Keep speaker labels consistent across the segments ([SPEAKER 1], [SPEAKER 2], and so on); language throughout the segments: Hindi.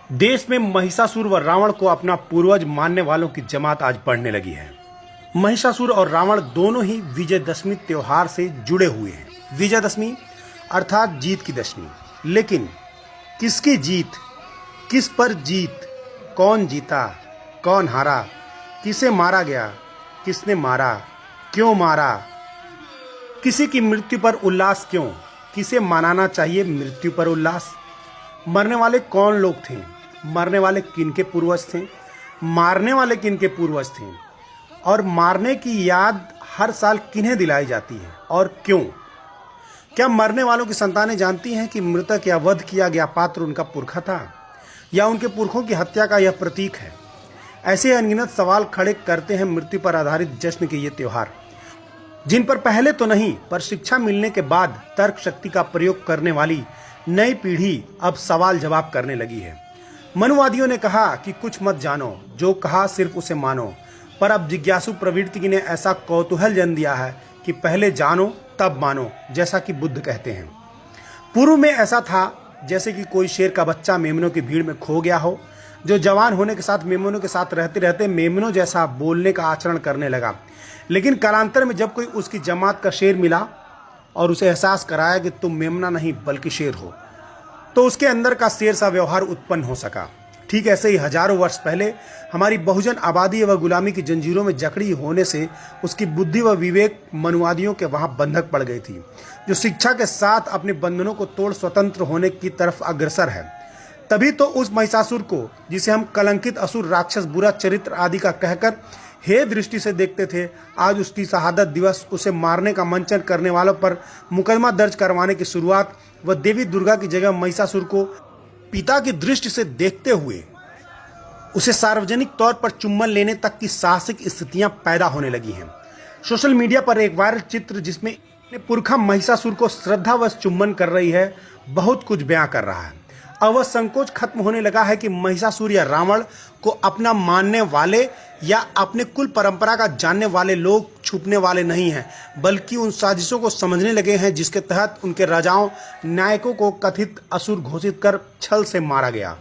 [SPEAKER 1] देश में महिषासुर व रावण को अपना पूर्वज मानने वालों की जमात आज बढ़ने लगी है। महिषासुर और रावण दोनों ही विजयदशमी त्योहार से जुड़े हुए हैं। विजयदशमी अर्थात जीत की दशमी। लेकिन किसकी जीत, किस पर जीत, कौन जीता, कौन हारा, किसे मारा गया, किसने मारा, क्यों मारा, किसी की मृत्यु पर उल्लास क्यों, किसे मनाना चाहिए मृत्यु पर उल्लास। मरने वाले कौन लोग थे, मरने वाले किनके पूर्वज थे, मारने वाले किनके पूर्वज थे, और मारने की याद हर साल किन्हें दिलाई जाती है और क्यों। क्या मरने वालों की संतानें जानती हैं कि मृतक या वध किया गया पात्र उनका पुरखा था या उनके पुरखों की हत्या का यह प्रतीक है। ऐसे अनगिनत सवाल खड़े करते हैं मृत्यु पर आधारित जश्न के ये त्योहार, जिन पर पहले तो नहीं पर शिक्षा मिलने के बाद तर्क शक्ति का प्रयोग करने वाली नई पीढ़ी अब सवाल जवाब करने लगी है। मनुवादियों ने कहा कि कुछ मत जानो, जो कहा सिर्फ उसे मानो, पर अब जिज्ञासु प्रवृत्ति ने ऐसा कौतूहल जन्म दिया है कि पहले जानो तब मानो, जैसा कि बुद्ध कहते हैं। पूर्व में ऐसा था जैसे कि कोई शेर का बच्चा मेमनों की भीड़ में खो गया हो, जो जवान होने के साथ मेमनों के साथ रहते रहते मेमनों जैसा बोलने का आचरण करने लगा। लेकिन कालांतर में जब कोई उसकी जमात का शेर मिला और उसे एहसास कराया कि तुम मेमना नहीं बल्कि शेर हो, तो उसके अंदर का शेर सा व्यवहार उत्पन्न हो सका। ठीक ऐसे ही हजारों वर्ष पहले हमारी बहुजन आबादी व गुलामी की जंजीरों में जकड़ी होने से उसकी बुद्धि व विवेक मनुवादियों के वहां बंधक पड़ गई थी, जो शिक्षा के साथ अपने बंधनों को तोड़ स्वतंत्र होने की तरफ अग्रसर है। तभी तो उस महिषासुर को, जिसे हम कलंकित असुर, राक्षस, बुरा चरित्र आदि का कहकर हे दृष्टि से देखते थे, आज उसकी शहादत दिवस, उसे मारने का मंचन करने वालों पर मुकदमा दर्ज करवाने की शुरुआत व देवी दुर्गा की जगह महिषासुर को पिता की दृष्टि से देखते हुए उसे सार्वजनिक तौर पर चुम्बन लेने तक की साहसिक स्थितियां पैदा होने लगी हैं। सोशल मीडिया पर एक वायरल चित्र जिसमें पुरखा महिषासुर को श्रद्धावश चुम्बन कर रही है, बहुत कुछ बयां कर रहा है। अब वह संकोच खत्म होने लगा है कि महिषासुर या रावण को अपना मानने वाले या अपने कुल परंपरा का जानने वाले लोग छुपने वाले नहीं हैं, बल्कि उन साजिशों को समझने लगे हैं जिसके तहत उनके राजाओं, नायकों को कथित असुर घोषित कर छल से मारा गया।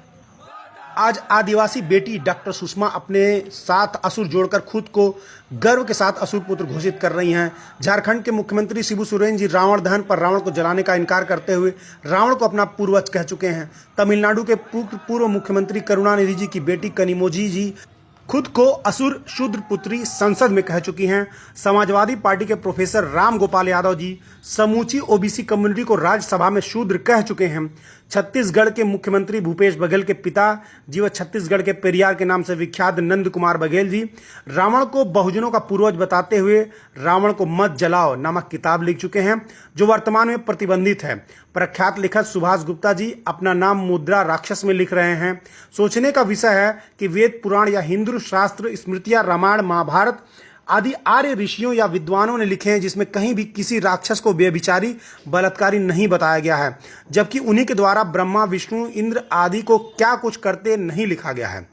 [SPEAKER 1] आज आदिवासी बेटी डॉक्टर सुषमा अपने साथ असुर जोड़कर खुद को गर्व के साथ असुर पुत्र घोषित कर रही हैं। झारखंड के मुख्यमंत्री शिबू सोरेन जी रावण दहन पर रावण को जलाने का इनकार करते हुए रावण को अपना पूर्वज कह चुके हैं। तमिलनाडु के पूर्व मुख्यमंत्री करुणानिधि जी की बेटी कनिमोझी जी खुद को असुर शूद्र पुत्री संसद में कह चुकी हैं। समाजवादी पार्टी के प्रोफेसर राम गोपाल यादव जी समूची ओबीसी कम्युनिटी को राज्यसभा में शूद्र कह चुके हैं। छत्तीसगढ़ के मुख्यमंत्री भूपेश बघेल के पिता जी व छत्तीसगढ़ के पेरियार के नाम से विख्यात नंद कुमार बघेल जी रावण को बहुजनों का पूर्वज बताते हुए रावण को मत जलाओ नामक किताब लिख चुके हैं, जो वर्तमान में प्रतिबंधित है। प्रख्यात लेखक सुभाष गुप्ता जी अपना नाम मुद्रा राक्षस में लिख रहे हैं। सोचने का विषय है कि वेद पुराण या हिंदू शास्त्र, स्मृतियां, रामायण, महाभारत आदि आर्य ऋषियों या विद्वानों ने लिखे हैं, जिसमें कहीं भी किसी राक्षस को व्यभिचारी, बलात्कारी नहीं बताया गया है, जबकि उन्हीं के द्वारा ब्रह्मा, विष्णु, इंद्र आदि को क्या कुछ करते नहीं लिखा गया है।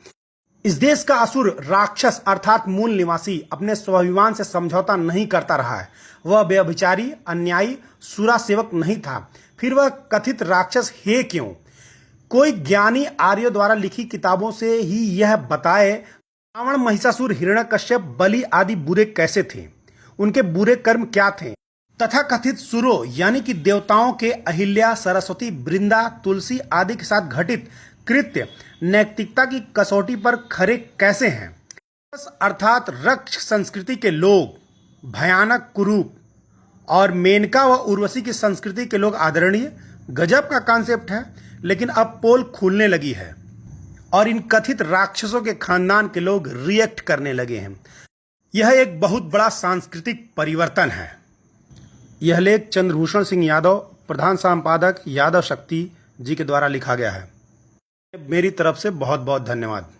[SPEAKER 1] इस देश का असुर राक्षस अर्थात मूल निवासी अपने स्वाभिमान से समझौता नहीं करता रहा है। वह व्यभिचारी, अन्यायी, सुरा सेवक नहीं था, फिर वह कथित राक्षस है क्यों? कोई ज्ञानी आर्यों द्वारा लिखी किताबों से ही यह बताए रावण, महिषासुर, हिरण्यकश्यप, बलि आदि बुरे कैसे थे, उनके बुरे कर्म क्या थे, तथा कथित सुरों यानी कि देवताओं के अहिल्या, सरस्वती, वृंदा, तुलसी आदि के साथ घटित कृत्य नैतिकता की कसौटी पर खरे कैसे हैं। अर्थात रक्ष संस्कृति के लोग भयानक, कुरूप, और मेनका व उर्वशी की संस्कृति के लोग आदरणीय। गजब का कॉन्सेप्ट है, लेकिन अब पोल खुलने लगी है और इन कथित राक्षसों के खानदान के लोग रिएक्ट करने लगे हैं। यह एक बहुत बड़ा सांस्कृतिक परिवर्तन है। यह लेख चंद्रभूषण सिंह यादव, प्रधान संपादक यादव शक्ति जी के द्वारा लिखा गया है। मेरी तरफ से बहुत बहुत धन्यवाद।